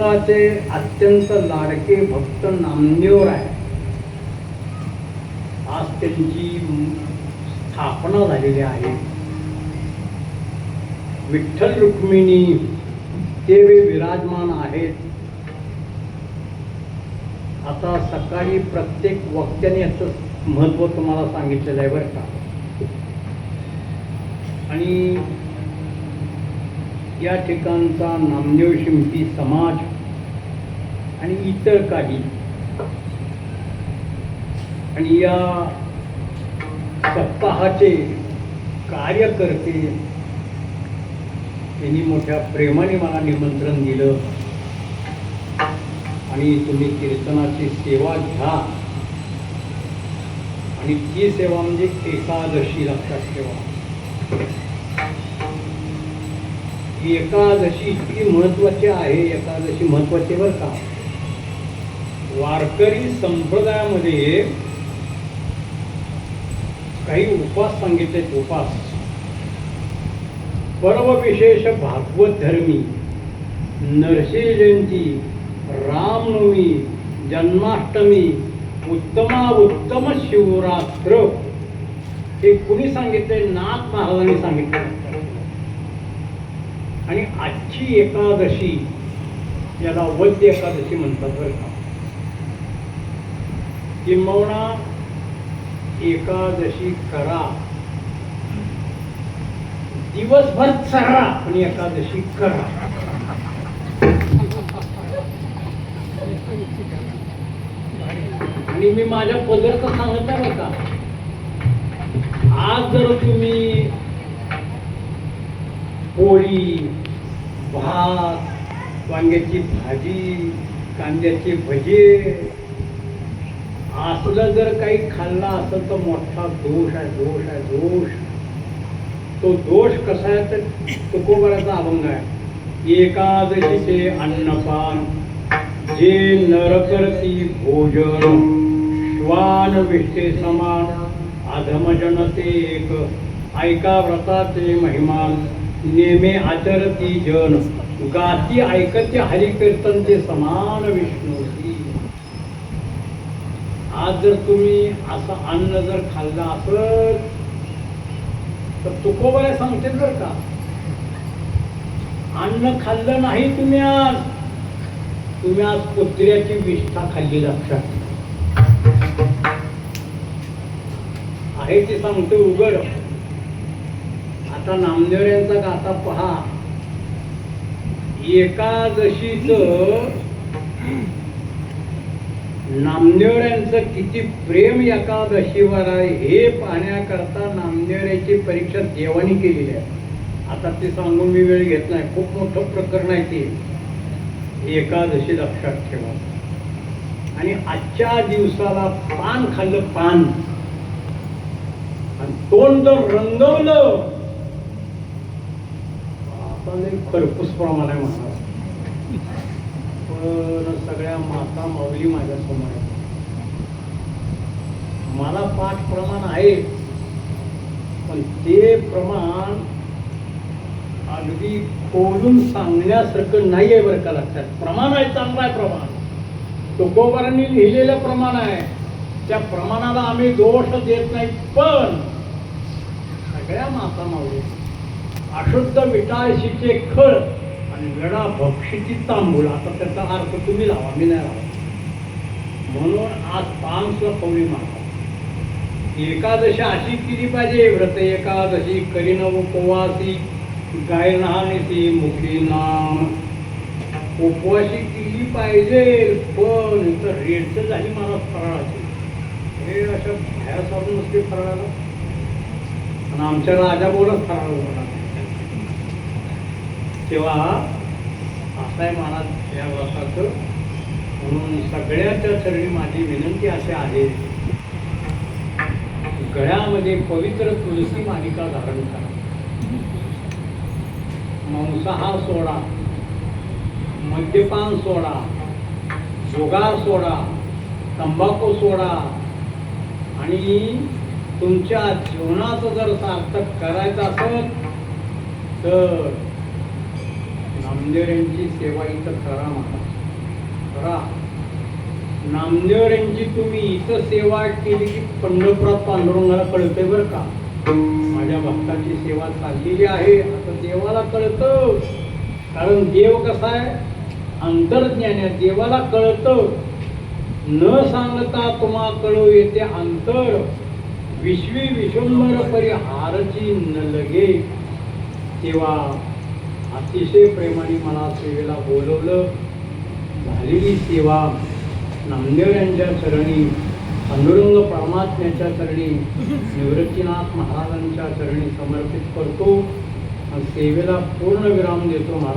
भक्ताचे अत्यंत लाडके भक्त नामदेव आहे. आज त्यांची स्थापना झालेली आहे. विठ्ठल रुक्मिणी ते विराजमान आहेत. आता सकाळी प्रत्येक वक्त्याने याचं महत्त्व तुम्हाला सांगितलेलं आहे बरं का. आणि या ठिकाणचा नामदेव शिंपी समाज आणि इतर काही आणि या सप्ताहाचे कार्यकर्ते त्यांनी मोठ्या प्रेमाने मला निमंत्रण दिलं आणि तुम्ही कीर्तनाची सेवा घ्या. आणि ती सेवा म्हणजे एकादशी लक्षात ठेवा. एकादशी इतकी महत्वाची आहे. एकादशी महत्वाची बरं का. वारकरी संप्रदायामध्ये काही उपास सांगितले. उपास पर्व विशेष भागवत धर्मी, नरसिंह जयंती, रामनवमी, जन्माष्टमी, उत्तम शिवरात्र हे कुणी सांगितले? नाथ महाराजांनी सांगितले. आणि आजची एकादशी याला वद्य एकादशी म्हणतात बरं का. किंबहुना एकादशी करा, दिवसभर चरा पण एकादशी करा. आणि मी माझ्या पदरचं सांगत आहे बरं का. आज जर तुम्ही पोळी, भात, वांग्याची भाजी, कांद्याचे भजे असलं जर काही खाल्ला असेल तर मोठा दोष आहे. दोष आहे दोष. तो दोष कसा आहे तर तुकोबराचा अभंग आहे. एकादशीचे अन्नपान जे नर करती भोजन, श्वान विष्ठे समान अधम जनते एक. ऐका व्रताचे महिमान नेमे आचरती जन, गाती ऐकते हरिकीर्तन ते समान विष्णूची. आज जर तुम्ही असं अन्न जर खाल्लं असत तर तुकोबाई सांगते बरं का. अन्न खाल्लं नाही तुम्ही आज कुत्र्याची विष्ठा खाल्ली. लक्षात आहे ते सांगतो उघड. आता नामदेव यांचा गाथा पहा. एकादशीच नामदेव यांचं किती प्रेम एकादशीवर आहे हे पाहण्याकरता नामदेव यांची परीक्षा देवानी केलेली आहे. आता ते सांगून मी वेळ घेत नाही. खूप मोठं प्रकरण आहे ते. एकादशी लक्षात ठेवा. आणि आजच्या दिवसाला पान खाल्लं, पान, आणि तोंड रंगवलं खरपूस प्रमाण आहे म्हणा. पण सगळ्या माता माऊली माझ्या समोर आहे. मला पाठ प्रमाण आहे पण ते प्रमाण अगदी खोलून सांगण्यासारखं नाही आहे बरं का. लक्षात. प्रमाण आहे, चांगलं आहे प्रमाण. तुकोबारांनी लिहिलेलं प्रमाण आहे. त्या प्रमाणाला आम्ही दोष देत नाही. पण सगळ्या माता माऊली अशुद्ध विटाळशीचे खळ आणि वेडा भक्षीची तांबूळ. आता त्याचा अर्थ तुम्ही लावा, मी नाही लावा. म्हणून आज पान सुद्धा पवळी मारतात. एकादशी अशी केली पाहिजे. व्रत एकादशी करीन उपवासी, गाय नहानिसी मुखी नाम. उपवासी केली पाहिजे पण तर रेडचं झाली मला फराळाची. हे अशा बाहेर साधून नसते फराळाला. आणि आमच्या राजा बोलत फराळ बोला. तेव्हा असं आहे महाराज या व्रताचं. म्हणून सगळ्याच्या चरणी माझी विनंती अशी आहे, गळ्यामध्ये पवित्र तुळशी मालिका धारण करा. मांसाहार सोडा, मद्यपान सोडा, जुगार सोडा, तंबाखू सोडा. आणि तुमच्या जीवनाचं जर सार्थक करायचं असेल तर नामदेव यांची सेवा इथं करा. मला नामदेव यांची तुम्ही इथं सेवा केली की पंढरपुरात पांडुरंगाला कळते बरं का, माझ्या भक्ताची सेवा चाललेली आहे असं देवाला कळतं. कारण देव कसा आहे, अंतर्ज्ञान आहे. देवाला कळतं, न सांगता तुम्हा कळू येते अंतर, विश्वी विश्वंभर परिहारची न लगे. तेव्हा अतिशय प्रेमाने मला सेवेला बोलवलं. झालेली सेवा नामदेव यांच्या चरणी, पांडुरंग परमात्म्याच्या चरणी, निवृत्तीनाथ महाराजांच्या चरणी समर्पित करतो. सेवेला पूर्ण विराम देतो. महाराज